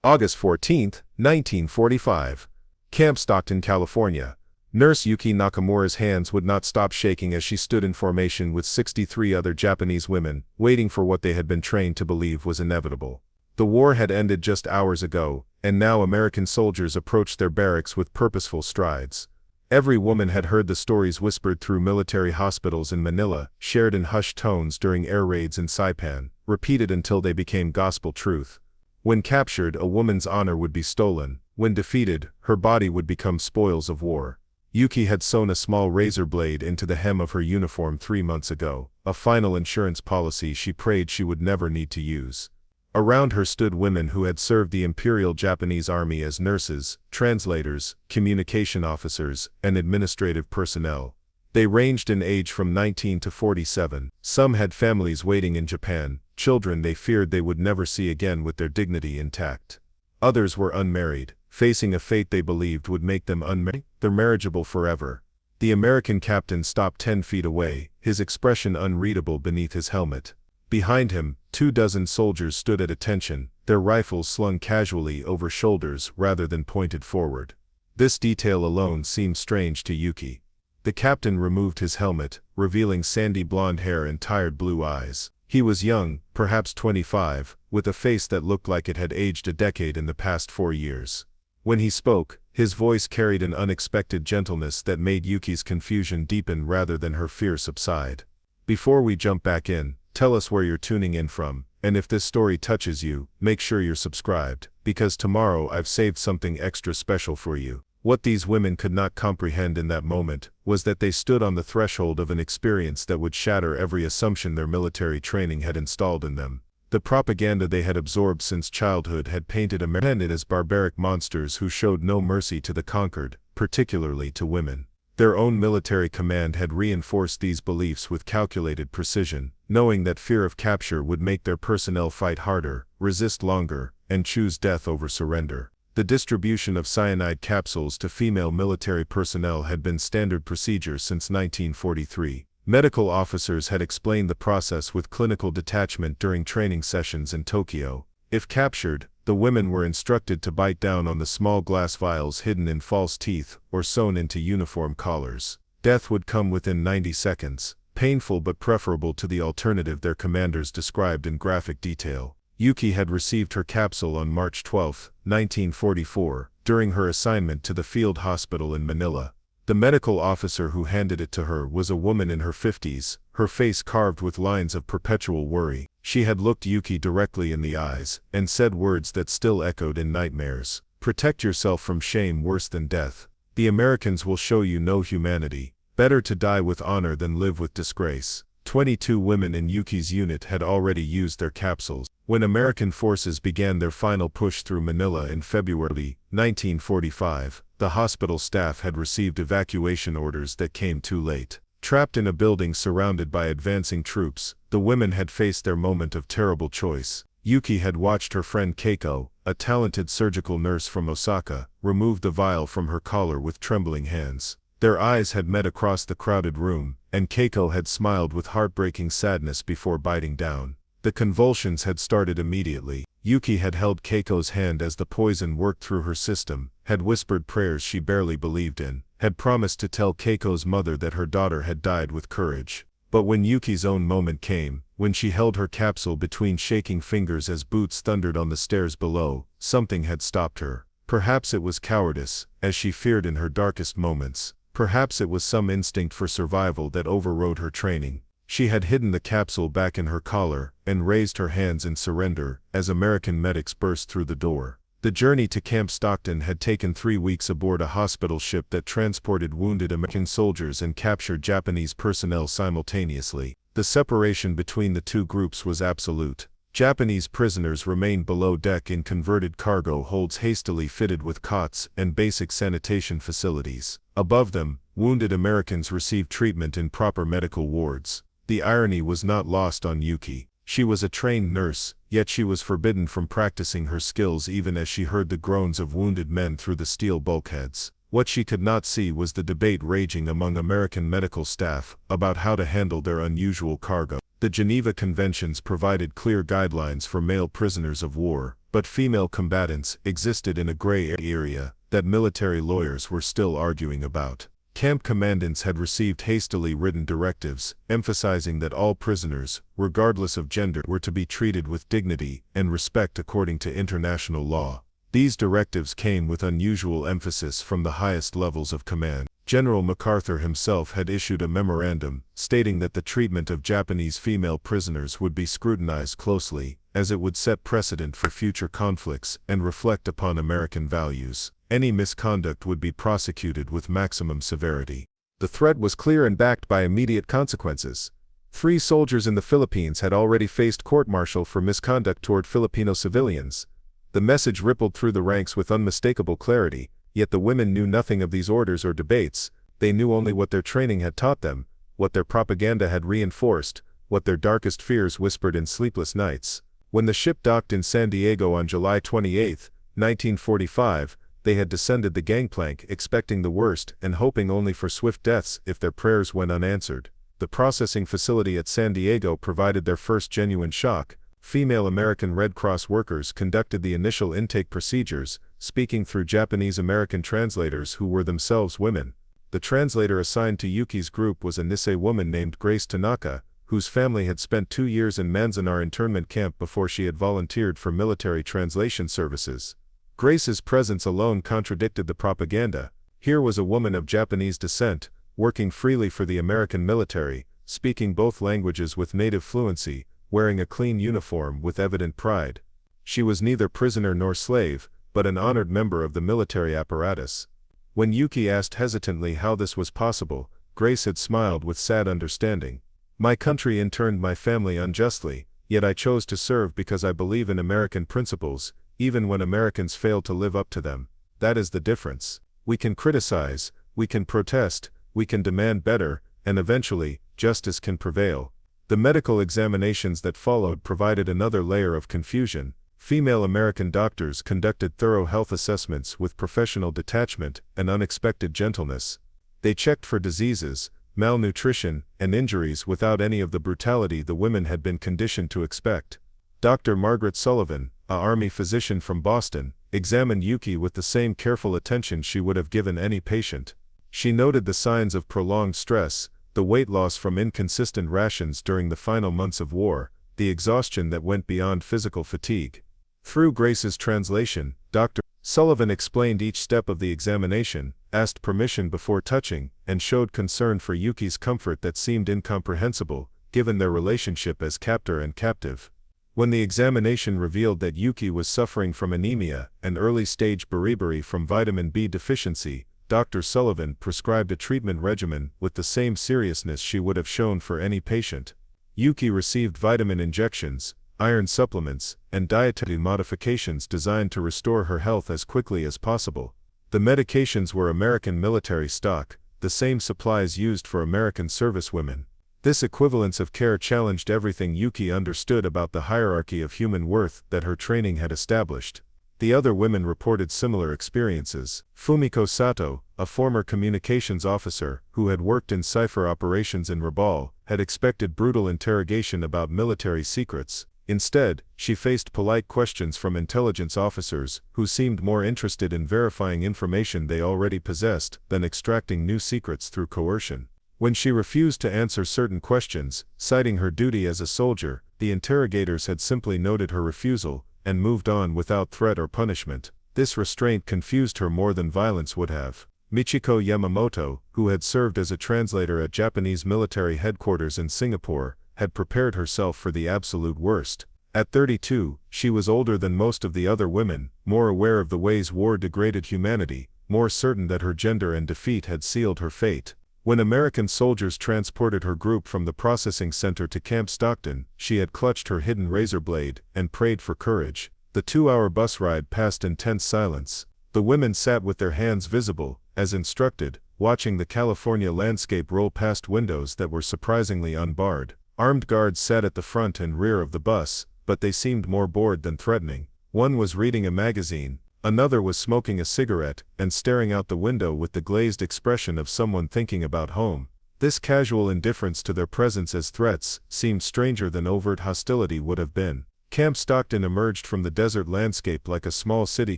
August 14, 1945. Camp Stockton, California. Nurse Yuki Nakamura's hands would not stop shaking as she stood in formation with 63 other Japanese women, waiting for what they had been trained to believe was inevitable. The war had ended just hours ago, and now American soldiers approached their barracks with purposeful strides. Every woman had heard the stories whispered through military hospitals in Manila, shared in hushed tones during air raids in Saipan, repeated until they became gospel truth. When captured, a woman's honor would be stolen. When defeated, her body would become spoils of war. Yuki had sewn a small razor blade into the hem of her uniform 3 months ago, a final insurance policy she prayed she would never need to use. Around her stood women who had served the Imperial Japanese Army as nurses, translators, communication officers, and administrative personnel. They ranged in age from 19 to 47. Some had families waiting in Japan, children they feared they would never see again with their dignity intact. Others were unmarried, facing a fate they believed would make them unmarriageable forever. The American captain stopped 10 feet away, his expression unreadable beneath his helmet. Behind him, 24 soldiers stood at attention, their rifles slung casually over shoulders rather than pointed forward. This detail alone seemed strange to Yuki. The captain removed his helmet, revealing sandy blonde hair and tired blue eyes. He was young, perhaps 25, with a face that looked like it had aged a decade in the past 4 years. When he spoke, his voice carried an unexpected gentleness that made Yuki's confusion deepen rather than her fear subside. "Before we jump back in, tell us where you're tuning in from, and if this story touches you, make sure you're subscribed, because tomorrow I've saved something extra special for you." What these women could not comprehend in that moment was that they stood on the threshold of an experience that would shatter every assumption their military training had installed in them. The propaganda they had absorbed since childhood had painted Americans as barbaric monsters who showed no mercy to the conquered, particularly to women. Their own military command had reinforced these beliefs with calculated precision, knowing that fear of capture would make their personnel fight harder, resist longer, and choose death over surrender. The distribution of cyanide capsules to female military personnel had been standard procedure since 1943. Medical officers had explained the process with clinical detachment during training sessions in Tokyo. If captured, the women were instructed to bite down on the small glass vials hidden in false teeth or sewn into uniform collars. Death would come within 90 seconds, painful but preferable to the alternative their commanders described in graphic detail. Yuki had received her capsule on March 12, 1944, during her assignment to the field hospital in Manila. The medical officer who handed it to her was a woman in her 50s, her face carved with lines of perpetual worry. She had looked Yuki directly in the eyes, and said words that still echoed in nightmares. "Protect yourself from shame worse than death. The Americans will show you no humanity. Better to die with honor than live with disgrace." 22 women in Yuki's unit had already used their capsules. When American forces began their final push through Manila in February 1945, the hospital staff had received evacuation orders that came too late. Trapped in a building surrounded by advancing troops, the women had faced their moment of terrible choice. Yuki had watched her friend Keiko, a talented surgical nurse from Osaka, remove the vial from her collar with trembling hands. Their eyes had met across the crowded room, and Keiko had smiled with heartbreaking sadness before biting down. The convulsions had started immediately. Yuki had held Keiko's hand as the poison worked through her system, had whispered prayers she barely believed in, had promised to tell Keiko's mother that her daughter had died with courage. But when Yuki's own moment came, when she held her capsule between shaking fingers as boots thundered on the stairs below, something had stopped her. Perhaps it was cowardice, as she feared in her darkest moments. Perhaps it was some instinct for survival that overrode her training. She had hidden the capsule back in her collar and raised her hands in surrender as American medics burst through the door. The journey to Camp Stockton had taken 3 weeks aboard a hospital ship that transported wounded American soldiers and captured Japanese personnel simultaneously. The separation between the two groups was absolute. Japanese prisoners remained below deck in converted cargo holds hastily fitted with cots and basic sanitation facilities. Above them, wounded Americans received treatment in proper medical wards. The irony was not lost on Yuki. She was a trained nurse, yet she was forbidden from practicing her skills even as she heard the groans of wounded men through the steel bulkheads. What she could not see was the debate raging among American medical staff about how to handle their unusual cargo. The Geneva Conventions provided clear guidelines for male prisoners of war, But female combatants existed in a gray area that military lawyers were still arguing about. Camp commandants had received hastily written directives, emphasizing that all prisoners, regardless of gender, were to be treated with dignity and respect according to international law. These directives came with unusual emphasis from the highest levels of command. General MacArthur himself had issued a memorandum stating that the treatment of Japanese female prisoners would be scrutinized closely, as it would set precedent for future conflicts and reflect upon American values. Any misconduct would be prosecuted with maximum severity. The threat was clear and backed by immediate consequences. 3 soldiers in the Philippines had already faced court-martial for misconduct toward Filipino civilians. The message rippled through the ranks with unmistakable clarity. Yet the women knew nothing of these orders or debates. They knew only what their training had taught them, what their propaganda had reinforced, what their darkest fears whispered in sleepless nights. When the ship docked in San Diego on July 28, 1945, they had descended the gangplank expecting the worst and hoping only for swift deaths if their prayers went unanswered. The processing facility at San Diego provided their first genuine shock. Female American Red Cross workers conducted the initial intake procedures, speaking through Japanese-American translators who were themselves women. The translator assigned to Yuki's group was a Nisei woman named Grace Tanaka, whose family had spent 2 years in Manzanar internment camp before she had volunteered for military translation services. Grace's presence alone contradicted the propaganda. Here was a woman of Japanese descent, working freely for the American military, speaking both languages with native fluency, wearing a clean uniform with evident pride. She was neither prisoner nor slave, but an honored member of the military apparatus. When Yuki asked hesitantly how this was possible, Grace had smiled with sad understanding. "My country interned my family unjustly, yet I chose to serve because I believe in American principles, even when Americans failed to live up to them. That is the difference. We can criticize, we can protest, we can demand better, and eventually, justice can prevail." The medical examinations that followed provided another layer of confusion. Female American doctors conducted thorough health assessments with professional detachment and unexpected gentleness. They checked for diseases, malnutrition, and injuries without any of the brutality the women had been conditioned to expect. Dr. Margaret Sullivan, an Army physician from Boston, examined Yuki with the same careful attention she would have given any patient. She noted the signs of prolonged stress, the weight loss from inconsistent rations during the final months of war, the exhaustion that went beyond physical fatigue. Through Grace's translation, Dr. Sullivan explained each step of the examination, asked permission before touching, and showed concern for Yuki's comfort that seemed incomprehensible, given their relationship as captor and captive. When the examination revealed that Yuki was suffering from anemia, an early-stage beriberi from vitamin B deficiency, Dr. Sullivan prescribed a treatment regimen with the same seriousness she would have shown for any patient. Yuki received vitamin injections, iron supplements, and dietary modifications designed to restore her health as quickly as possible. The medications were American military stock, the same supplies used for American servicewomen. This equivalence of care challenged everything Yuki understood about the hierarchy of human worth that her training had established. The other women reported similar experiences. Fumiko Sato, a former communications officer who had worked in cipher operations in Rabaul, had expected brutal interrogation about military secrets. Instead, she faced polite questions from intelligence officers who seemed more interested in verifying information they already possessed than extracting new secrets through coercion. When she refused to answer certain questions, citing her duty as a soldier, the interrogators had simply noted her refusal and moved on without threat or punishment. This restraint confused her more than violence would have. Michiko Yamamoto, who had served as a translator at Japanese military headquarters in Singapore, had prepared herself for the absolute worst. At 32, she was older than most of the other women, more aware of the ways war degraded humanity, more certain that her gender and defeat had sealed her fate. When American soldiers transported her group from the processing center to Camp Stockton, she had clutched her hidden razor blade and prayed for courage. The 2-hour bus ride passed in tense silence. The women sat with their hands visible, as instructed, watching the California landscape roll past windows that were surprisingly unbarred. Armed guards sat at the front and rear of the bus, but they seemed more bored than threatening. One was reading a magazine. Another was smoking a cigarette and staring out the window with the glazed expression of someone thinking about home. This casual indifference to their presence as threats seemed stranger than overt hostility would have been. Camp Stockton emerged from the desert landscape like a small city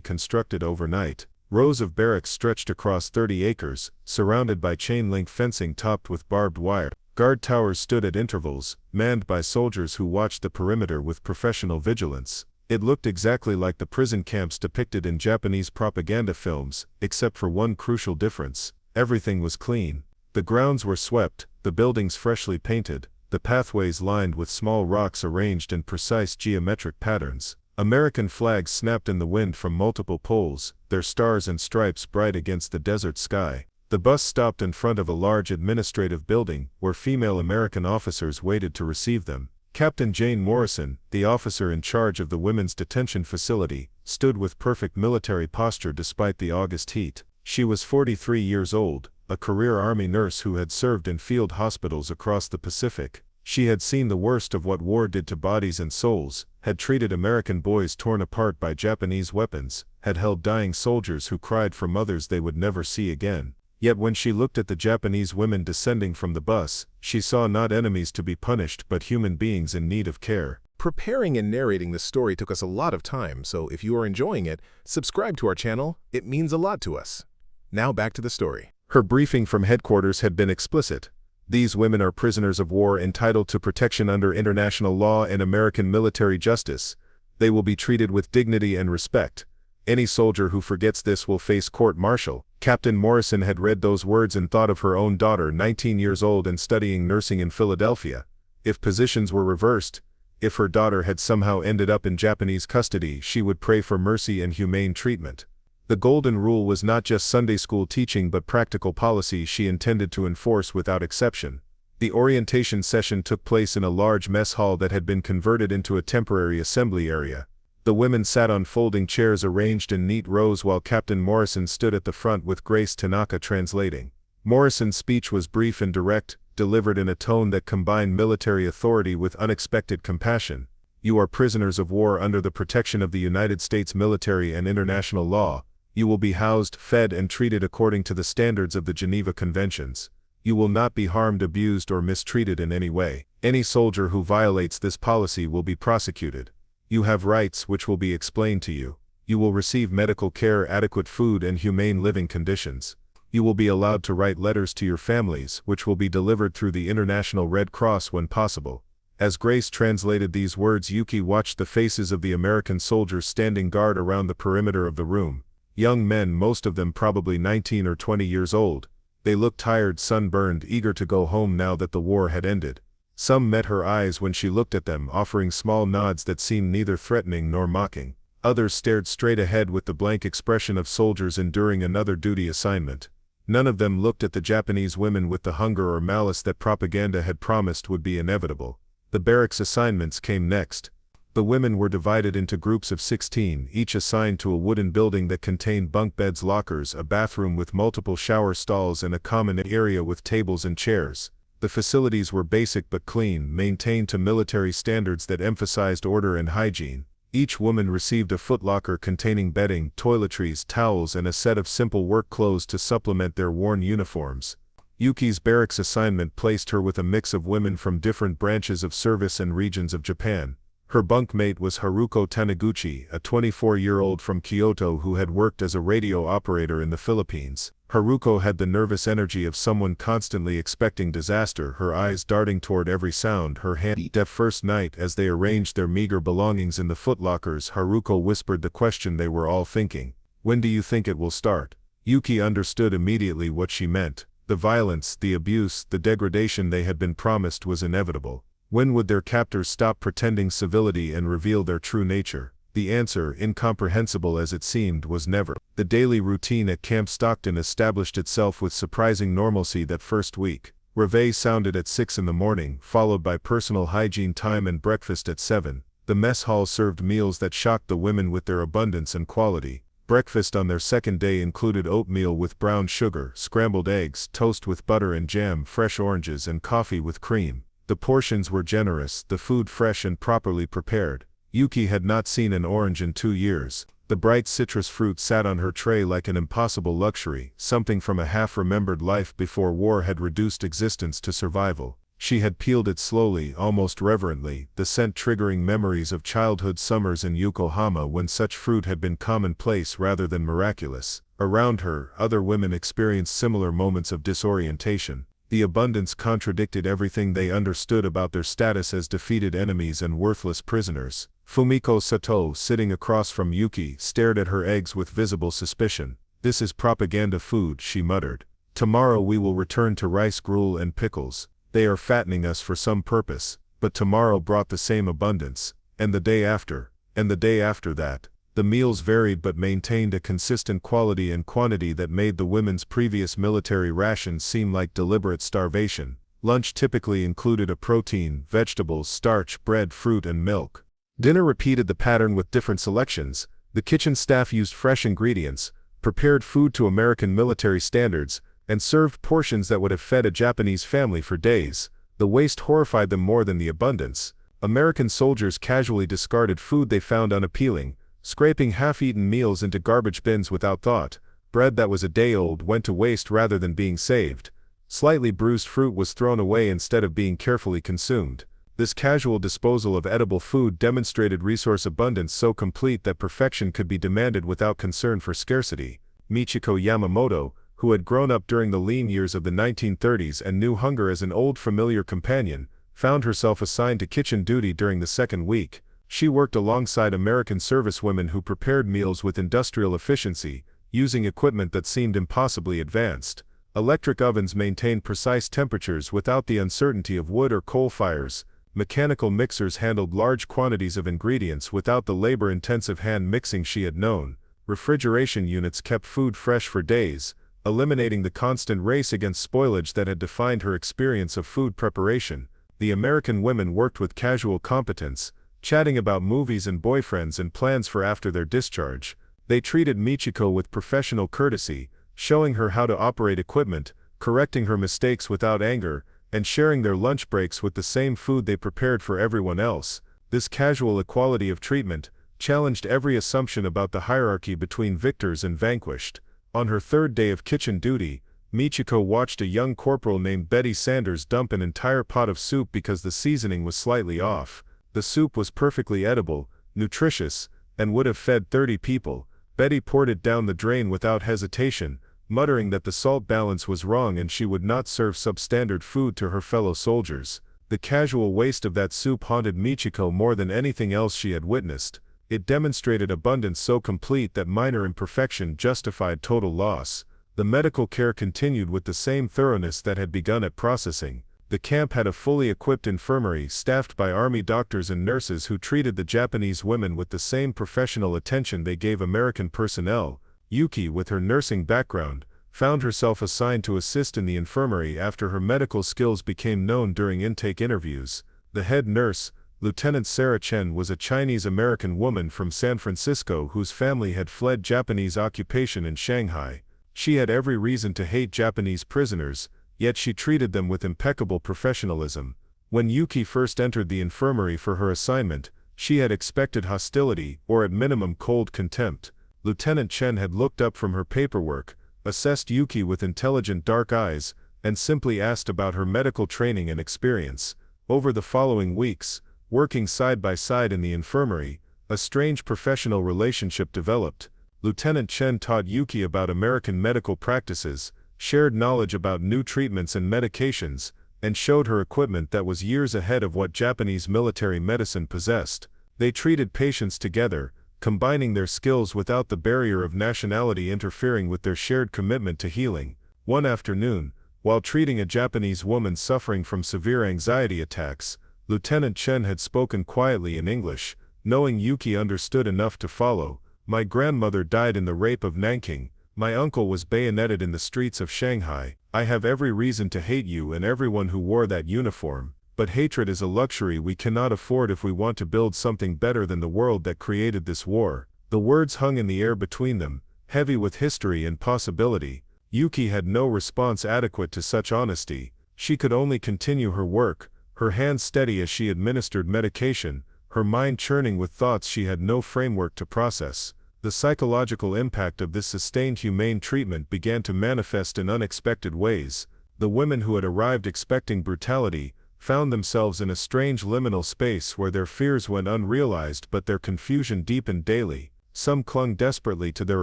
constructed overnight. Rows of barracks stretched across 30 acres, surrounded by chain-link fencing topped with barbed wire. Guard towers stood at intervals, manned by soldiers who watched the perimeter with professional vigilance. It looked exactly like the prison camps depicted in Japanese propaganda films, except for one crucial difference. Everything was clean. The grounds were swept, the buildings freshly painted, the pathways lined with small rocks arranged in precise geometric patterns. American flags snapped in the wind from multiple poles, their stars and stripes bright against the desert sky. The bus stopped in front of a large administrative building, where female American officers waited to receive them. Captain Jane Morrison, the officer in charge of the women's detention facility, stood with perfect military posture despite the August heat. She was 43 years old, a career Army nurse who had served in field hospitals across the Pacific. She had seen the worst of what war did to bodies and souls, had treated American boys torn apart by Japanese weapons, had held dying soldiers who cried for mothers they would never see again. Yet when she looked at the Japanese women descending from the bus, she saw not enemies to be punished but human beings in need of care. Preparing and narrating this story took us a lot of time, so if you are enjoying it, subscribe to our channel. It means a lot to us. Now back to the story. Her briefing from headquarters had been explicit. These women are prisoners of war entitled to protection under international law and American military justice. They will be treated with dignity and respect. Any soldier who forgets this will face court-martial. Captain Morrison had read those words and thought of her own daughter, 19 years old and studying nursing in Philadelphia. If positions were reversed, if her daughter had somehow ended up in Japanese custody, she would pray for mercy and humane treatment. The golden rule was not just Sunday school teaching but practical policy she intended to enforce without exception. The orientation session took place in a large mess hall that had been converted into a temporary assembly area. The women sat on folding chairs arranged in neat rows while Captain Morrison stood at the front with Grace Tanaka translating. Morrison's speech was brief and direct, delivered in a tone that combined military authority with unexpected compassion. You are prisoners of war under the protection of the United States military and international law. You will be housed, fed and treated according to the standards of the Geneva Conventions. You will not be harmed, abused or mistreated in any way. Any soldier who violates this policy will be prosecuted. You have rights which will be explained to you. You will receive medical care, adequate food and humane living conditions. You will be allowed to write letters to your families which will be delivered through the International Red Cross when possible. As Grace translated these words, Yuki watched the faces of the American soldiers standing guard around the perimeter of the room. Young men, most of them probably 19 or 20 years old. They looked tired, sunburned, eager to go home now that the war had ended. Some met her eyes when she looked at them, offering small nods that seemed neither threatening nor mocking. Others stared straight ahead with the blank expression of soldiers enduring another duty assignment. None of them looked at the Japanese women with the hunger or malice that propaganda had promised would be inevitable. The barracks assignments came next. The women were divided into groups of 16, each assigned to a wooden building that contained bunk beds, lockers, a bathroom with multiple shower stalls and a common area with tables and chairs. The facilities were basic but clean, maintained to military standards that emphasized order and hygiene. Each woman received a footlocker containing bedding, toiletries, towels and a set of simple work clothes to supplement their worn uniforms. Yuki's barracks assignment placed her with a mix of women from different branches of service and regions of Japan. Her bunkmate was Haruko Taniguchi, a 24-year-old from Kyoto who had worked as a radio operator in the Philippines. Haruko had the nervous energy of someone constantly expecting disaster, her eyes darting toward every sound, her hand. That first night, as they arranged their meager belongings in the footlockers, Haruko whispered the question they were all thinking. When do you think it will start? Yuki understood immediately what she meant. The violence, the abuse, the degradation they had been promised was inevitable. When would their captors stop pretending civility and reveal their true nature? The answer, incomprehensible as it seemed, was never. The daily routine at Camp Stockton established itself with surprising normalcy that first week. Reveille sounded at 6 in the morning, followed by personal hygiene time and breakfast at 7. The mess hall served meals that shocked the women with their abundance and quality. Breakfast on their second day included oatmeal with brown sugar, scrambled eggs, toast with butter and jam, fresh oranges and coffee with cream. The portions were generous, the food fresh and properly prepared. Yuki had not seen an orange in 2 years. The bright citrus fruit sat on her tray like an impossible luxury, something from a half-remembered life before war had reduced existence to survival. She had peeled it slowly, almost reverently, the scent triggering memories of childhood summers in Yokohama when such fruit had been commonplace rather than miraculous. Around her, other women experienced similar moments of disorientation. The abundance contradicted everything they understood about their status as defeated enemies and worthless prisoners. Fumiko Sato, sitting across from Yuki, stared at her eggs with visible suspicion. "This is propaganda food," she muttered. "Tomorrow we will return to rice gruel and pickles. They are fattening us for some purpose." But tomorrow brought the same abundance, and the day after, and the day after that. The meals varied but maintained a consistent quality and quantity that made the women's previous military rations seem like deliberate starvation. Lunch typically included a protein, vegetables, starch, bread, fruit, and milk. Dinner repeated the pattern with different selections. The kitchen staff used fresh ingredients, prepared food to American military standards, and served portions that would have fed a Japanese family for days. The waste horrified them more than the abundance. American soldiers casually discarded food they found unappealing, scraping half-eaten meals into garbage bins without thought. Bread that was a day old went to waste rather than being saved. Slightly bruised fruit was thrown away instead of being carefully consumed. This casual disposal of edible food demonstrated resource abundance so complete that perfection could be demanded without concern for scarcity. Michiko Yamamoto, who had grown up during the lean years of the 1930s and knew hunger as an old familiar companion, found herself assigned to kitchen duty during the second week. She worked alongside American servicewomen who prepared meals with industrial efficiency, using equipment that seemed impossibly advanced. Electric ovens maintained precise temperatures without the uncertainty of wood or coal fires. Mechanical mixers handled large quantities of ingredients without the labor-intensive hand mixing she had known. Refrigeration units kept food fresh for days, eliminating the constant race against spoilage that had defined her experience of food preparation. The American women worked with casual competence, chatting about movies and boyfriends and plans for after their discharge. They treated Michiko with professional courtesy, showing her how to operate equipment, correcting her mistakes without anger, and sharing their lunch breaks with the same food they prepared for everyone else. This casual equality of treatment challenged every assumption about the hierarchy between victors and vanquished. On her third day of kitchen duty, Michiko watched a young corporal named Betty Sanders dump an entire pot of soup because the seasoning was slightly off. The soup was perfectly edible, nutritious, and would have fed 30 people. Betty poured it down the drain without hesitation, muttering that the salt balance was wrong and she would not serve substandard food to her fellow soldiers. The casual waste of that soup haunted Michiko more than anything else she had witnessed. It demonstrated abundance so complete that minor imperfection justified total loss. The medical care continued with the same thoroughness that had begun at processing. The camp had a fully equipped infirmary staffed by Army doctors and nurses who treated the Japanese women with the same professional attention they gave American personnel. Yuki, with her nursing background, found herself assigned to assist in the infirmary after her medical skills became known during intake interviews. The head nurse, Lieutenant Sarah Chen, was a Chinese-American woman from San Francisco whose family had fled Japanese occupation in Shanghai. She had every reason to hate Japanese prisoners, yet she treated them with impeccable professionalism. When Yuki first entered the infirmary for her assignment, she had expected hostility, or at minimum cold contempt. Lieutenant Chen had looked up from her paperwork, assessed Yuki with intelligent dark eyes, and simply asked about her medical training and experience. Over the following weeks, working side by side in the infirmary, a strange professional relationship developed. Lieutenant Chen taught Yuki about American medical practices, shared knowledge about new treatments and medications, and showed her equipment that was years ahead of what Japanese military medicine possessed. They treated patients together, combining their skills without the barrier of nationality interfering with their shared commitment to healing. One afternoon, while treating a Japanese woman suffering from severe anxiety attacks, Lieutenant Chen had spoken quietly in English, knowing Yuki understood enough to follow. "My grandmother died in the rape of Nanking. My uncle was bayoneted in the streets of Shanghai. I have every reason to hate you and everyone who wore that uniform. But hatred is a luxury we cannot afford if we want to build something better than the world that created this war." The words hung in the air between them, heavy with history and possibility. Yuki had no response adequate to such honesty. She could only continue her work, her hands steady as she administered medication, her mind churning with thoughts she had no framework to process. The psychological impact of this sustained humane treatment began to manifest in unexpected ways. The women who had arrived expecting brutality found themselves in a strange liminal space where their fears went unrealized but their confusion deepened daily. Some clung desperately to their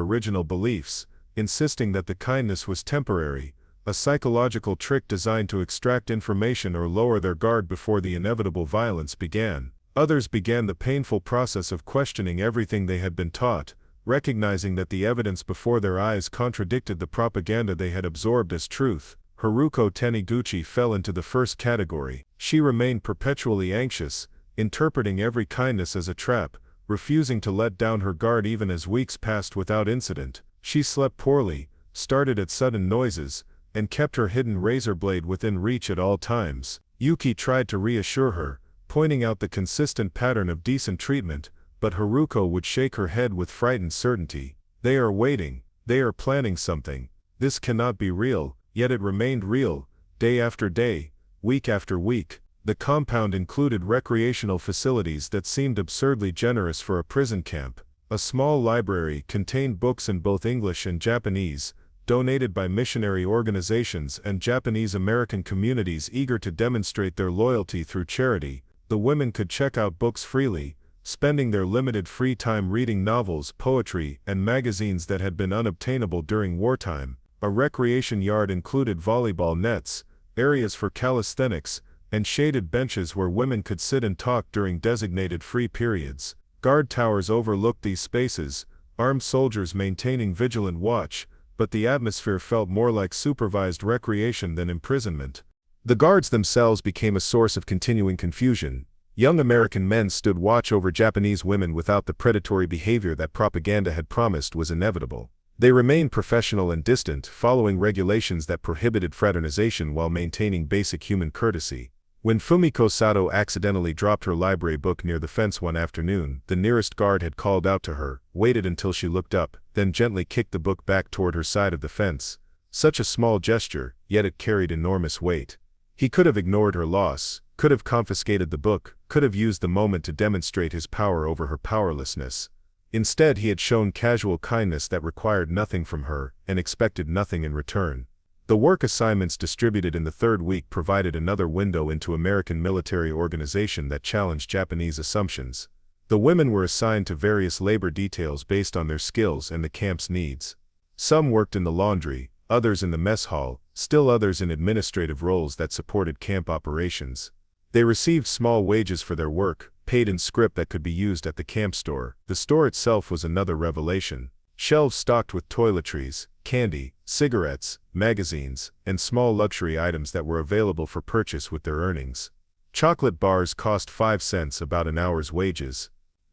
original beliefs, insisting that the kindness was temporary, a psychological trick designed to extract information or lower their guard before the inevitable violence began. Others began the painful process of questioning everything they had been taught, recognizing that the evidence before their eyes contradicted the propaganda they had absorbed as truth. Haruko Taniguchi fell into the first category. She remained perpetually anxious, interpreting every kindness as a trap, refusing to let down her guard even as weeks passed without incident. She slept poorly, started at sudden noises, and kept her hidden razor blade within reach at all times. Yuki tried to reassure her, pointing out the consistent pattern of decent treatment, but Haruko would shake her head with frightened certainty. They are waiting, they are planning something, this cannot be real. Yet it remained real, day after day, week after week. The compound included recreational facilities that seemed absurdly generous for a prison camp. A small library contained books in both English and Japanese, donated by missionary organizations and Japanese-American communities eager to demonstrate their loyalty through charity. The women could check out books freely, spending their limited free time reading novels, poetry, and magazines that had been unobtainable during wartime. A recreation yard included volleyball nets, areas for calisthenics, and shaded benches where women could sit and talk during designated free periods. Guard towers overlooked these spaces, armed soldiers maintaining vigilant watch, but the atmosphere felt more like supervised recreation than imprisonment. The guards themselves became a source of continuing confusion. Young American men stood watch over Japanese women without the predatory behavior that propaganda had promised was inevitable. They remained professional and distant, following regulations that prohibited fraternization while maintaining basic human courtesy. When Fumiko Sato accidentally dropped her library book near the fence one afternoon, the nearest guard had called out to her, waited until she looked up, then gently kicked the book back toward her side of the fence. Such a small gesture, yet it carried enormous weight. He could have ignored her loss, could have confiscated the book, could have used the moment to demonstrate his power over her powerlessness. Instead, he had shown casual kindness that required nothing from her and expected nothing in return. The work assignments distributed in the third week provided another window into American military organization that challenged Japanese assumptions. The women were assigned to various labor details based on their skills and the camp's needs. Some worked in the laundry, others in the mess hall, still others in administrative roles that supported camp operations. They received small wages for their work, paid in script that could be used at the camp store. The store itself was another revelation. Shelves stocked with toiletries, candy, cigarettes, magazines, and small luxury items that were available for purchase with their earnings. Chocolate bars cost 5 cents, about an hour's wages.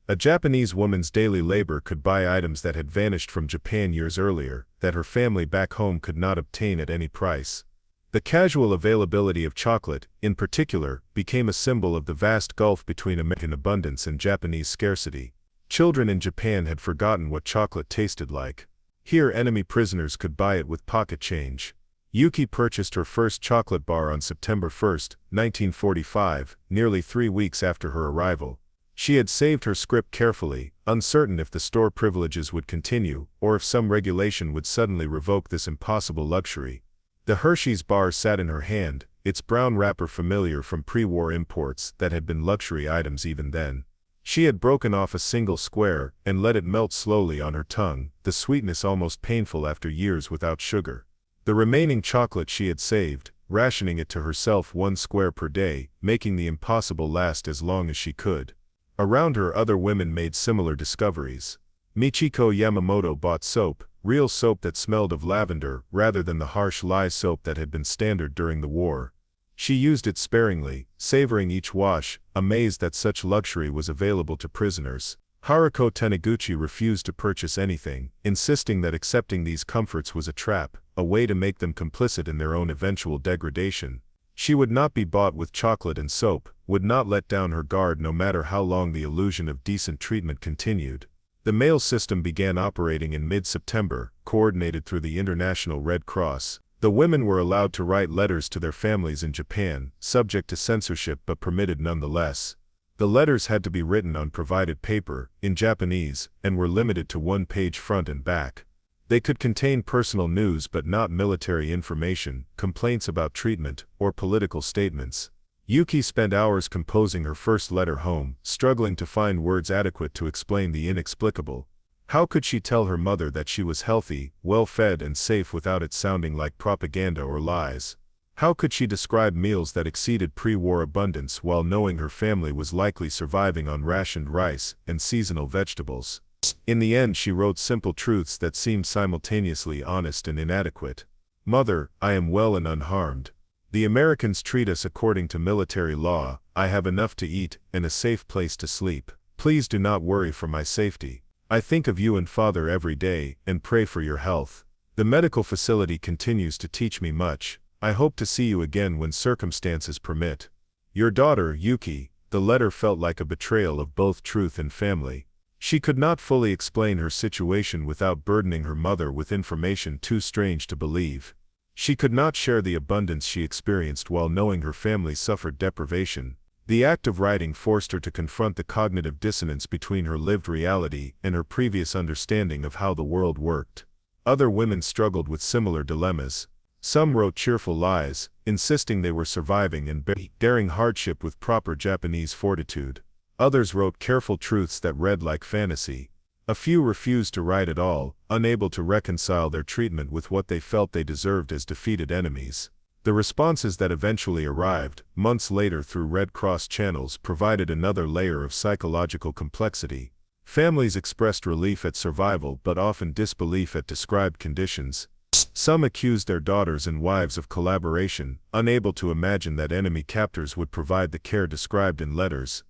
A Japanese woman's daily labor could buy items that had vanished from Japan years earlier, that her family back home could not obtain at any price. The casual availability of chocolate, in particular, became a symbol of the vast gulf between American abundance and Japanese scarcity. Children in Japan had forgotten what chocolate tasted like. Here enemy prisoners could buy it with pocket change. Yuki purchased her first chocolate bar on September 1, 1945, nearly 3 weeks after her arrival. She had saved her script carefully, uncertain if the store privileges would continue, or if some regulation would suddenly revoke this impossible luxury. The Hershey's bar sat in her hand, its brown wrapper familiar from pre-war imports that had been luxury items even then. She had broken off a single square and let it melt slowly on her tongue, the sweetness almost painful after years without sugar. The remaining chocolate she had saved, rationing it to herself 1 square per day, making the impossible last as long as she could. Around her, other women made similar discoveries. Michiko Yamamoto bought soap, real soap that smelled of lavender rather than the harsh lye soap that had been standard during the war. She used it sparingly, savoring each wash, amazed that such luxury was available to prisoners. Haruko Taniguchi refused to purchase anything, insisting that accepting these comforts was a trap, a way to make them complicit in their own eventual degradation. She would not be bought with chocolate and soap, would not let down her guard no matter how long the illusion of decent treatment continued. The mail system began operating in mid-September, coordinated through the International Red Cross. The women were allowed to write letters to their families in Japan, subject to censorship but permitted nonetheless. The letters had to be written on provided paper, in Japanese, and were limited to 1-page front and back. They could contain personal news but not military information, complaints about treatment, or political statements. Yuki spent hours composing her first letter home, struggling to find words adequate to explain the inexplicable. How could she tell her mother that she was healthy, well-fed and safe without it sounding like propaganda or lies? How could she describe meals that exceeded pre-war abundance while knowing her family was likely surviving on rationed rice and seasonal vegetables? In the end, she wrote simple truths that seemed simultaneously honest and inadequate. Mother, I am well and unharmed. The Americans treat us according to military law. I have enough to eat and a safe place to sleep. Please do not worry for my safety. I think of you and Father every day and pray for your health. The medical facility continues to teach me much. I hope to see you again when circumstances permit. Your daughter, Yuki. The letter felt like a betrayal of both truth and family. She could not fully explain her situation without burdening her mother with information too strange to believe. She could not share the abundance she experienced while knowing her family suffered deprivation. The act of writing forced her to confront the cognitive dissonance between her lived reality and her previous understanding of how the world worked. Other women struggled with similar dilemmas. Some wrote cheerful lies, insisting they were surviving and bearing hardship with proper Japanese fortitude. Others wrote careful truths that read like fantasy. A few refused to write at all, unable to reconcile their treatment with what they felt they deserved as defeated enemies. The responses that eventually arrived, months later through Red Cross channels, provided another layer of psychological complexity. Families expressed relief at survival but often disbelief at described conditions. Some accused their daughters and wives of collaboration, unable to imagine that enemy captors would provide the care described in letters.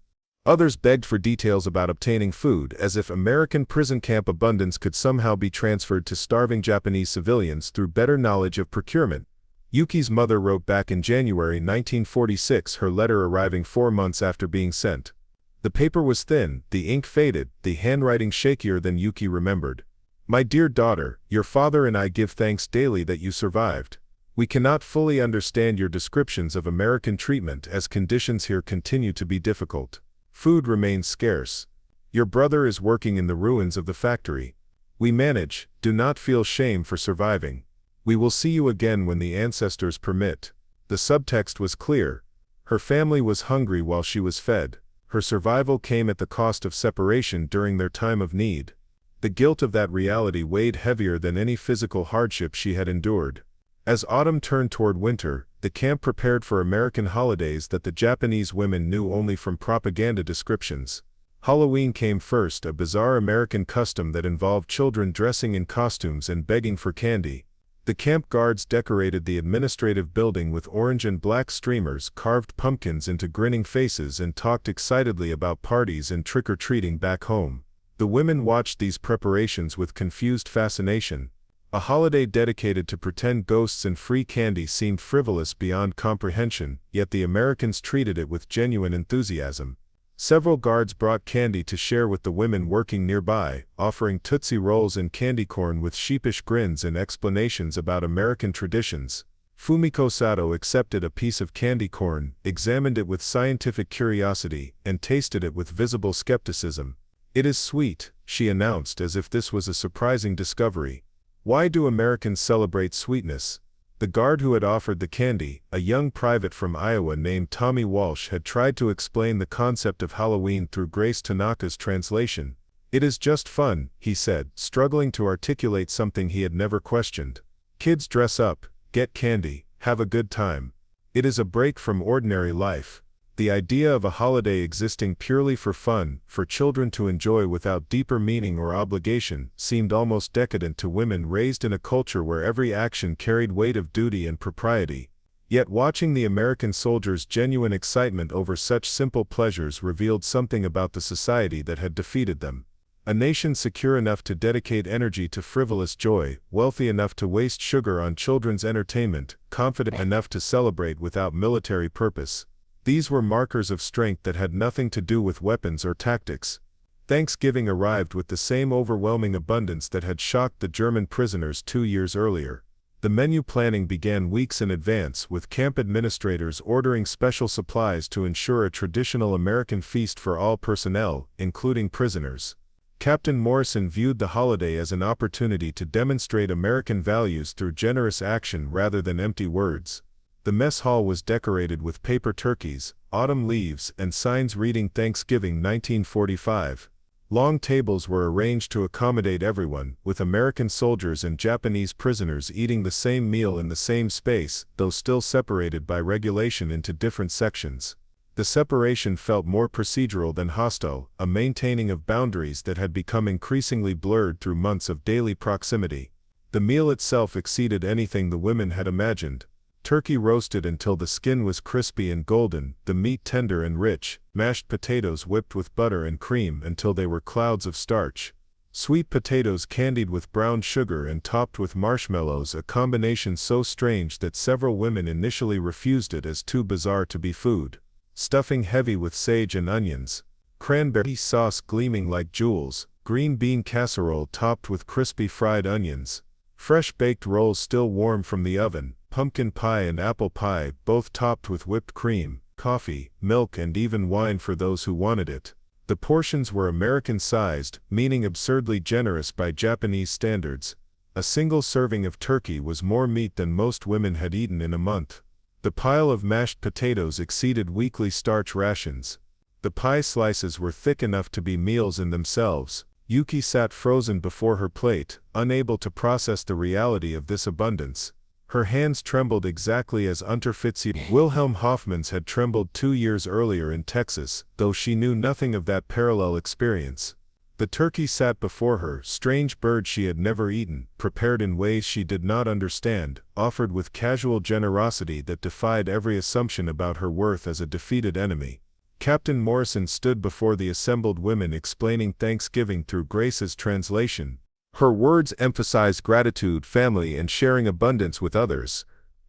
Others begged for details about obtaining food, as if American prison camp abundance could somehow be transferred to starving Japanese civilians through better knowledge of procurement. Yuki's mother wrote back in January 1946, her letter arriving 4 months after being sent. The paper was thin, the ink faded, the handwriting shakier than Yuki remembered. My dear daughter, your father and I give thanks daily that you survived. We cannot fully understand your descriptions of American treatment as conditions here continue to be difficult. Food remains scarce. Your brother is working in the ruins of the factory. We manage, do not feel shame for surviving. We will see you again when the ancestors permit. The subtext was clear. Her family was hungry while she was fed. Her survival came at the cost of separation during their time of need. The guilt of that reality weighed heavier than any physical hardship she had endured. As autumn turned toward winter, the camp prepared for American holidays that the Japanese women knew only from propaganda descriptions. Halloween came first, a bizarre American custom that involved children dressing in costumes and begging for candy. The camp guards decorated the administrative building with orange and black streamers, carved pumpkins into grinning faces, and talked excitedly about parties and trick-or-treating back home. The women watched these preparations with confused fascination. A holiday dedicated to pretend ghosts and free candy seemed frivolous beyond comprehension, yet the Americans treated it with genuine enthusiasm. Several guards brought candy to share with the women working nearby, offering Tootsie Rolls and candy corn with sheepish grins and explanations about American traditions. Fumiko Sato accepted a piece of candy corn, examined it with scientific curiosity, and tasted it with visible skepticism. It is sweet, she announced as if this was a surprising discovery. Why do Americans celebrate sweetness? The guard who had offered the candy, a young private from Iowa named Tommy Walsh, had tried to explain the concept of Halloween through Grace Tanaka's translation. It is just fun, he said, struggling to articulate something he had never questioned. Kids dress up, get candy, have a good time. It is a break from ordinary life. The idea of a holiday existing purely for fun, for children to enjoy without deeper meaning or obligation, seemed almost decadent to women raised in a culture where every action carried weight of duty and propriety. Yet watching the American soldiers' genuine excitement over such simple pleasures revealed something about the society that had defeated them. A nation secure enough to dedicate energy to frivolous joy, wealthy enough to waste sugar on children's entertainment, confident enough to celebrate without military purpose. These were markers of strength that had nothing to do with weapons or tactics. Thanksgiving arrived with the same overwhelming abundance that had shocked the German prisoners 2 years earlier. The menu planning began weeks in advance, with camp administrators ordering special supplies to ensure a traditional American feast for all personnel, including prisoners. Captain Morrison viewed the holiday as an opportunity to demonstrate American values through generous action rather than empty words. The mess hall was decorated with paper turkeys, autumn leaves, and signs reading Thanksgiving 1945. Long tables were arranged to accommodate everyone, with American soldiers and Japanese prisoners eating the same meal in the same space, though still separated by regulation into different sections. The separation felt more procedural than hostile, a maintaining of boundaries that had become increasingly blurred through months of daily proximity. The meal itself exceeded anything the women had imagined. Turkey roasted until the skin was crispy and golden, the meat tender and rich, mashed potatoes whipped with butter and cream until they were clouds of starch. Sweet potatoes candied with brown sugar and topped with marshmallows, a combination so strange that several women initially refused it as too bizarre to be food. Stuffing heavy with sage and onions. Cranberry sauce gleaming like jewels, green bean casserole topped with crispy fried onions. Fresh baked rolls still warm from the oven, pumpkin pie and apple pie, both topped with whipped cream, coffee, milk and even wine for those who wanted it. The portions were American-sized, meaning absurdly generous by Japanese standards. A single serving of turkey was more meat than most women had eaten in a month. The pile of mashed potatoes exceeded weekly starch rations. The pie slices were thick enough to be meals in themselves. Yuki sat frozen before her plate, unable to process the reality of this abundance. Her hands trembled exactly as Unteroffizier Wilhelm Hoffmann's had trembled 2 years earlier in Texas, though she knew nothing of that parallel experience. The turkey sat before her, strange bird she had never eaten, prepared in ways she did not understand, offered with casual generosity that defied every assumption about her worth as a defeated enemy. Captain Morrison stood before the assembled women explaining Thanksgiving through Grace's translation. Her words emphasized gratitude, family, and sharing abundance with others.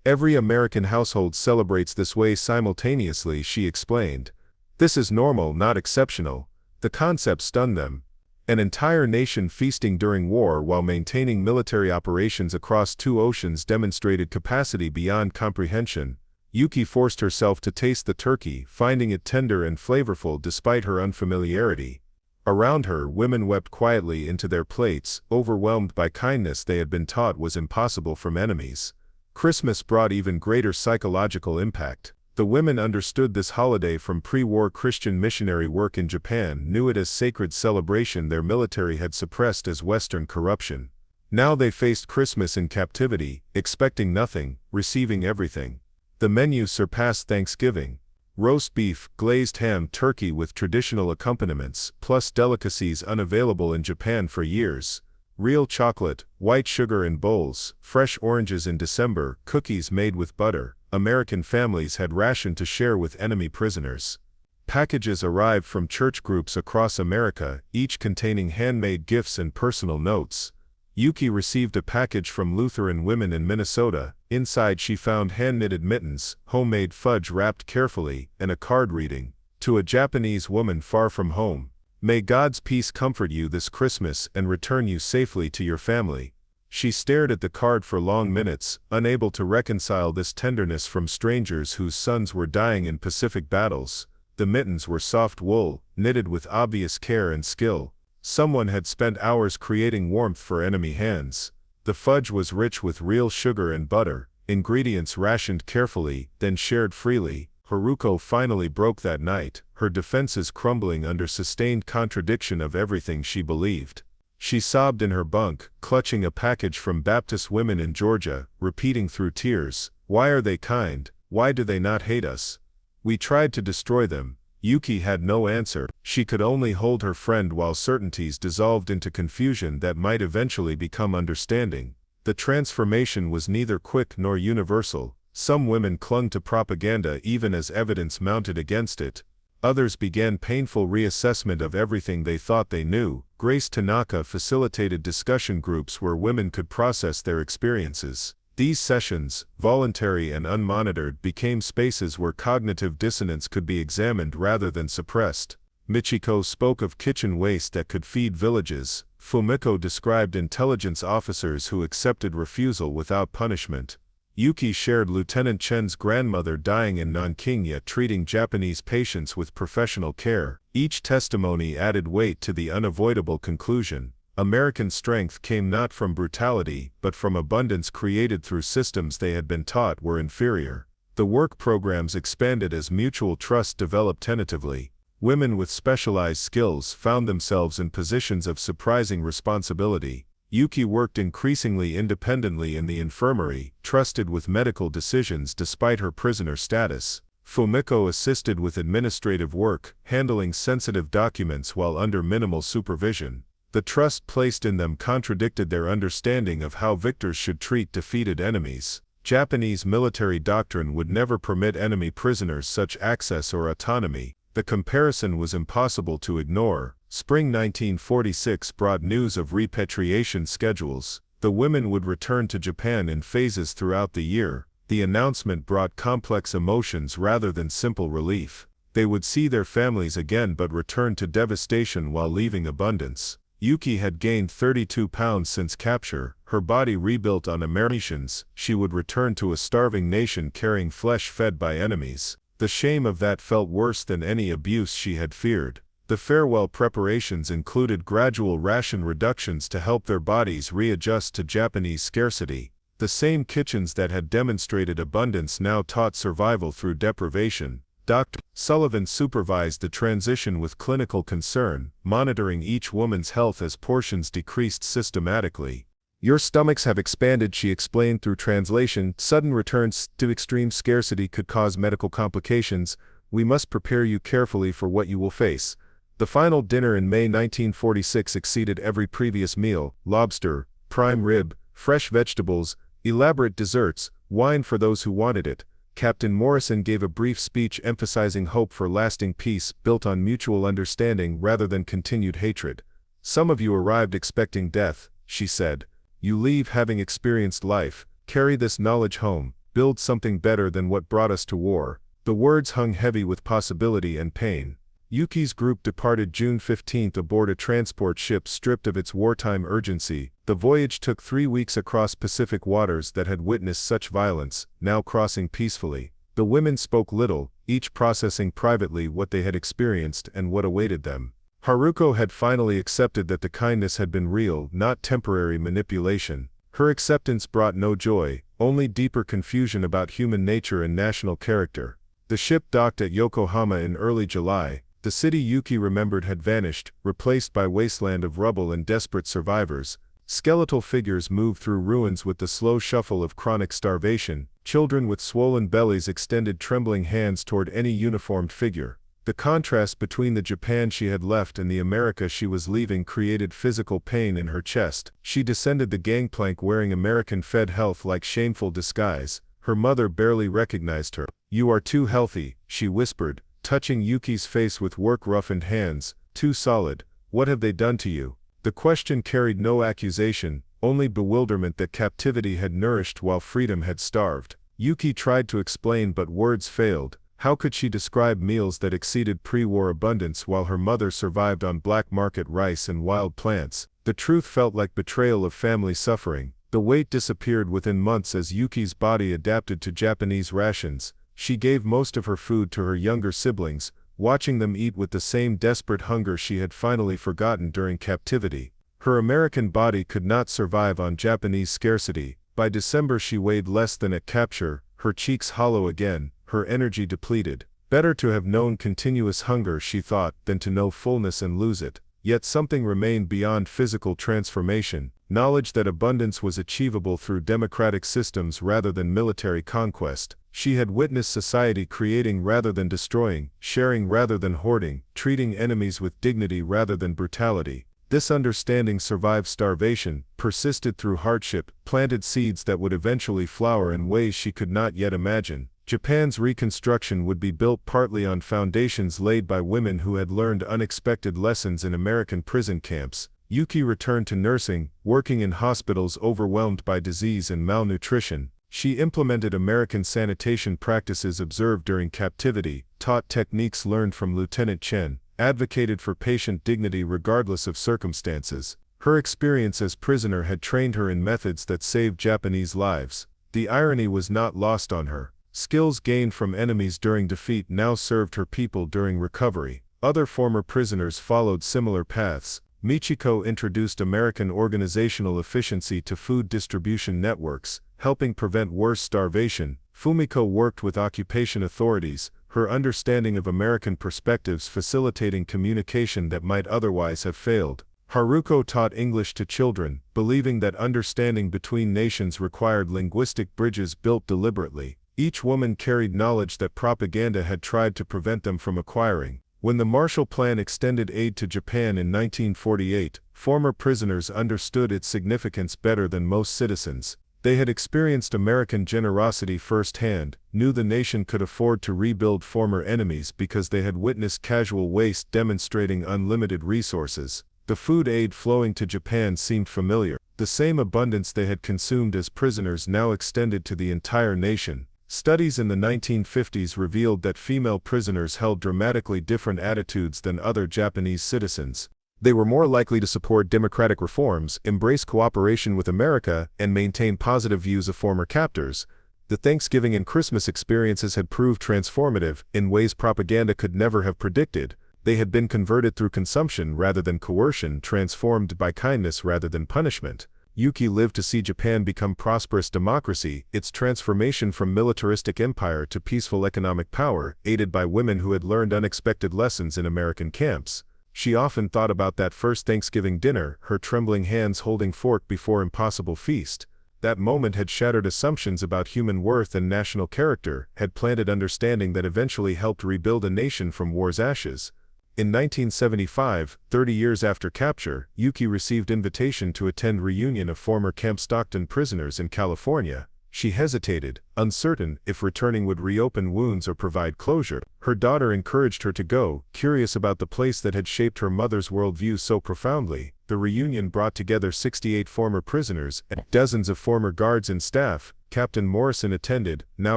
Every American household celebrates this way simultaneously, she explained. This is normal, not exceptional. The concept stunned them. An entire nation feasting during war while maintaining military operations across 2 oceans demonstrated capacity beyond comprehension. Yuki forced herself to taste the turkey, finding it tender and flavorful despite her unfamiliarity. Around her, women wept quietly into their plates, overwhelmed by kindness they had been taught was impossible from enemies. Christmas brought even greater psychological impact. The women understood this holiday from pre-war Christian missionary work in Japan, knew it as sacred celebration their military had suppressed as Western corruption. Now they faced Christmas in captivity, expecting nothing, receiving everything. The menu surpassed Thanksgiving. Roast beef, glazed ham, turkey with traditional accompaniments, plus delicacies unavailable in Japan for years. Real chocolate, white sugar in bowls, fresh oranges in December, cookies made with butter. American families had rationed to share with enemy prisoners. Packages arrived from church groups across America, each containing handmade gifts and personal notes. Yuki received a package from Lutheran women in Minnesota. Inside she found hand-knitted mittens, homemade fudge wrapped carefully, and a card reading, "To a Japanese woman far from home. May God's peace comfort you this Christmas and return you safely to your family." She stared at the card for long minutes, unable to reconcile this tenderness from strangers whose sons were dying in Pacific battles. The mittens were soft wool, knitted with obvious care and skill. Someone had spent hours creating warmth for enemy hands. The fudge was rich with real sugar and butter, ingredients rationed carefully, then shared freely. Haruko finally broke that night, her defenses crumbling under sustained contradiction of everything she believed. She sobbed in her bunk, clutching a package from Baptist women in Georgia, repeating through tears, "Why are they kind? Why do they not hate us? We tried to destroy them." Yuki had no answer. She could only hold her friend while certainties dissolved into confusion that might eventually become understanding. The transformation was neither quick nor universal. Some women clung to propaganda even as evidence mounted against it. Others began painful reassessment of everything they thought they knew. Grace Tanaka facilitated discussion groups where women could process their experiences. These sessions, voluntary and unmonitored, became spaces where cognitive dissonance could be examined rather than suppressed. Michiko spoke of kitchen waste that could feed villages. Fumiko described intelligence officers who accepted refusal without punishment. Yuki shared Lieutenant Chen's grandmother dying in Nanking yet treating Japanese patients with professional care. Each testimony added weight to the unavoidable conclusion. American strength came not from brutality, but from abundance created through systems they had been taught were inferior. The work programs expanded as mutual trust developed tentatively. Women with specialized skills found themselves in positions of surprising responsibility. Yuki worked increasingly independently in the infirmary, trusted with medical decisions despite her prisoner status. Fumiko assisted with administrative work, handling sensitive documents while under minimal supervision. The trust placed in them contradicted their understanding of how victors should treat defeated enemies. Japanese military doctrine would never permit enemy prisoners such access or autonomy. The comparison was impossible to ignore. Spring 1946 brought news of repatriation schedules. The women would return to Japan in phases throughout the year. The announcement brought complex emotions rather than simple relief. They would see their families again but return to devastation while leaving abundance. Yuki had gained 32 pounds since capture, her body rebuilt on Americans. She would return to a starving nation carrying flesh fed by enemies. The shame of that felt worse than any abuse she had feared. The farewell preparations included gradual ration reductions to help their bodies readjust to Japanese scarcity. The same kitchens that had demonstrated abundance now taught survival through deprivation. Dr. Sullivan supervised the transition with clinical concern, monitoring each woman's health as portions decreased systematically. Your stomachs have expanded, she explained through translation. Sudden returns to extreme scarcity could cause medical complications. We must prepare you carefully for what you will face. The final dinner in May 1946 exceeded every previous meal: lobster, prime rib, fresh vegetables, elaborate desserts, wine for those who wanted it. Captain Morrison gave a brief speech emphasizing hope for lasting peace built on mutual understanding rather than continued hatred. Some of you arrived expecting death, she said. You leave having experienced life. Carry this knowledge home. Build something better than what brought us to war. The words hung heavy with possibility and pain. Yuki's group departed June 15 aboard a transport ship stripped of its wartime urgency. The voyage took 3 weeks across Pacific waters that had witnessed such violence, now crossing peacefully. The women spoke little, each processing privately what they had experienced and what awaited them. Haruko had finally accepted that the kindness had been real, not temporary manipulation. Her acceptance brought no joy, only deeper confusion about human nature and national character. The ship docked at Yokohama in early July. The city Yuki remembered had vanished, replaced by wasteland of rubble and desperate survivors. Skeletal figures moved through ruins with the slow shuffle of chronic starvation. Children with swollen bellies extended trembling hands toward any uniformed figure. The contrast between the Japan she had left and the America she was leaving created physical pain in her chest. She descended the gangplank wearing American-fed health like shameful disguise. Her mother barely recognized her. "You are too healthy," she whispered, touching Yuki's face with work-roughened hands. "Too solid. What have they done to you?" The question carried no accusation, only bewilderment that captivity had nourished while freedom had starved. Yuki tried to explain but words failed. How could she describe meals that exceeded pre-war abundance while her mother survived on black market rice and wild plants? The truth felt like betrayal of family suffering. The weight disappeared within months as Yuki's body adapted to Japanese rations. She gave most of her food to her younger siblings, watching them eat with the same desperate hunger she had finally forgotten during captivity. Her American body could not survive on Japanese scarcity. By December she weighed less than at capture, her cheeks hollow again, her energy depleted. Better to have known continuous hunger, she thought, than to know fullness and lose it. Yet something remained beyond physical transformation, knowledge that abundance was achievable through democratic systems rather than military conquest. She had witnessed society creating rather than destroying, sharing rather than hoarding, treating enemies with dignity rather than brutality. This understanding survived starvation, persisted through hardship, planted seeds that would eventually flower in ways she could not yet imagine. Japan's reconstruction would be built partly on foundations laid by women who had learned unexpected lessons in American prison camps. Yuki returned to nursing, working in hospitals overwhelmed by disease and malnutrition. She implemented American sanitation practices observed during captivity, taught techniques learned from Lieutenant Chen, advocated for patient dignity regardless of circumstances. Her experience as prisoner had trained her in methods that saved Japanese lives. The irony was not lost on her. Skills gained from enemies during defeat now served her people during recovery. Other former prisoners followed similar paths. Michiko introduced American organizational efficiency to food distribution networks, helping prevent worse starvation. Fumiko worked with occupation authorities, her understanding of American perspectives facilitating communication that might otherwise have failed. Haruko taught English to children, believing that understanding between nations required linguistic bridges built deliberately. Each woman carried knowledge that propaganda had tried to prevent them from acquiring. When the Marshall Plan extended aid to Japan in 1948, former prisoners understood its significance better than most citizens. They had experienced American generosity firsthand, knew the nation could afford to rebuild former enemies because they had witnessed casual waste demonstrating unlimited resources. The food aid flowing to Japan seemed familiar. The same abundance they had consumed as prisoners now extended to the entire nation. Studies in the 1950s revealed that female prisoners held dramatically different attitudes than other Japanese citizens. They were more likely to support democratic reforms, embrace cooperation with America, and maintain positive views of former captors. The Thanksgiving and Christmas experiences had proved transformative in ways propaganda could never have predicted. They had been converted through consumption rather than coercion, transformed by kindness rather than punishment. Yuki lived to see Japan become prosperous democracy, its transformation from militaristic empire to peaceful economic power, aided by women who had learned unexpected lessons in American camps. She often thought about that first Thanksgiving dinner, her trembling hands holding fork before impossible feast. That moment had shattered assumptions about human worth and national character, had planted understanding that eventually helped rebuild a nation from war's ashes. In 1975, 30 years after capture, Yuki received invitation to attend reunion of former Camp Stockton prisoners in California. She hesitated, uncertain if returning would reopen wounds or provide closure. Her daughter encouraged her to go, curious about the place that had shaped her mother's worldview so profoundly. The reunion brought together 68 former prisoners and dozens of former guards and staff. Captain Morrison attended, now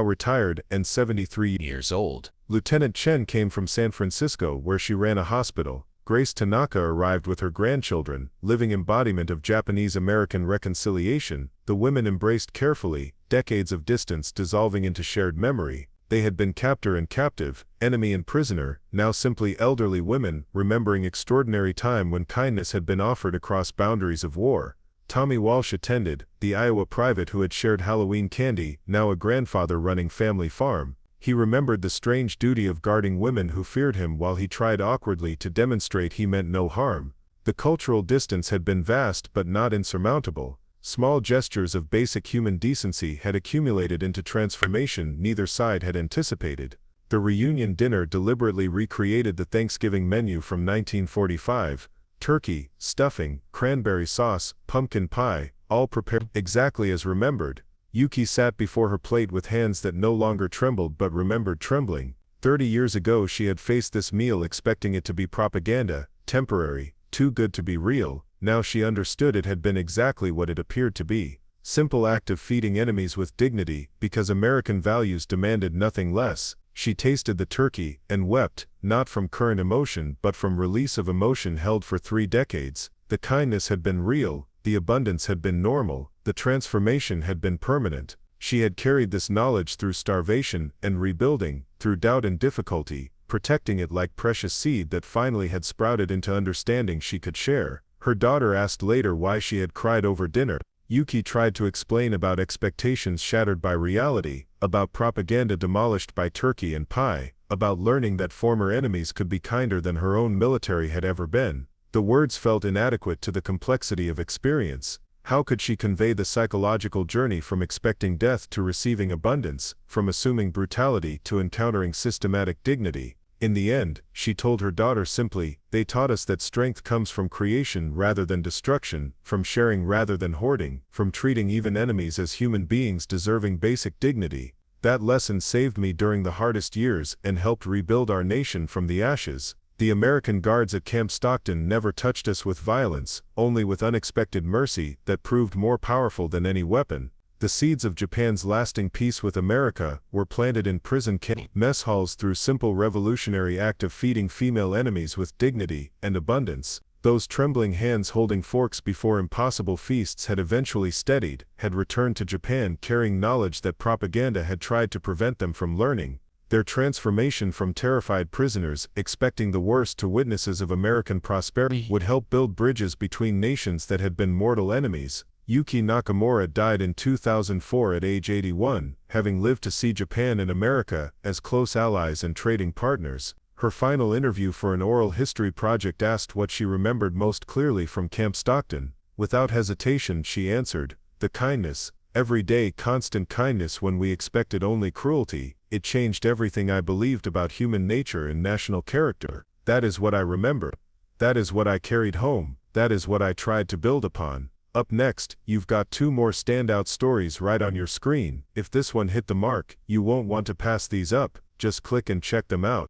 retired and 73 years old. Lieutenant Chen came from San Francisco, where she ran a hospital. Grace Tanaka arrived with her grandchildren, living embodiment of Japanese-American reconciliation. The women embraced carefully, decades of distance dissolving into shared memory. They had been captor and captive, enemy and prisoner, now simply elderly women, remembering extraordinary time when kindness had been offered across boundaries of war. Tommy Walsh attended, the Iowa private who had shared Halloween candy, now a grandfather running family farm. He remembered the strange duty of guarding women who feared him while he tried awkwardly to demonstrate he meant no harm. The cultural distance had been vast but not insurmountable. Small gestures of basic human decency had accumulated into transformation neither side had anticipated. The reunion dinner deliberately recreated the Thanksgiving menu from 1945. Turkey, stuffing, cranberry sauce, pumpkin pie, all prepared exactly as remembered. Yuki sat before her plate with hands that no longer trembled but remembered trembling. 30 years ago she had faced this meal expecting it to be propaganda, temporary, too good to be real. Now she understood it had been exactly what it appeared to be. Simple act of feeding enemies with dignity, because American values demanded nothing less. She tasted the turkey, and wept, not from current emotion but from release of emotion held for 3 decades. The kindness had been real, the abundance had been normal, the transformation had been permanent. She had carried this knowledge through starvation and rebuilding, through doubt and difficulty, protecting it like precious seed that finally had sprouted into understanding she could share. Her daughter asked later why she had cried over dinner. Yuki tried to explain about expectations shattered by reality, about propaganda demolished by turkey and pie, about learning that former enemies could be kinder than her own military had ever been. The words felt inadequate to the complexity of experience. How could she convey the psychological journey from expecting death to receiving abundance, from assuming brutality to encountering systematic dignity? In the end, she told her daughter simply, "They taught us that strength comes from creation rather than destruction, from sharing rather than hoarding, from treating even enemies as human beings deserving basic dignity. That lesson saved me during the hardest years and helped rebuild our nation from the ashes." The American guards at Camp Stockton never touched us with violence, only with unexpected mercy that proved more powerful than any weapon. The seeds of Japan's lasting peace with America were planted in prison mess halls through simple revolutionary act of feeding female enemies with dignity and abundance. Those trembling hands holding forks before impossible feasts had eventually steadied, had returned to Japan carrying knowledge that propaganda had tried to prevent them from learning. Their transformation from terrified prisoners expecting the worst to witnesses of American prosperity would help build bridges between nations that had been mortal enemies. Yuki Nakamura died in 2004 at age 81, having lived to see Japan and America as close allies and trading partners. Her final interview for an oral history project asked what she remembered most clearly from Camp Stockton. Without hesitation, she answered, "The kindness, everyday constant kindness when we expected only cruelty. It changed everything I believed about human nature and national character. That is what I remember. That is what I carried home. That is what I tried to build upon." Up next, you've got 2 more standout stories right on your screen. If this one hit the mark, you won't want to pass these up. Just click and check them out.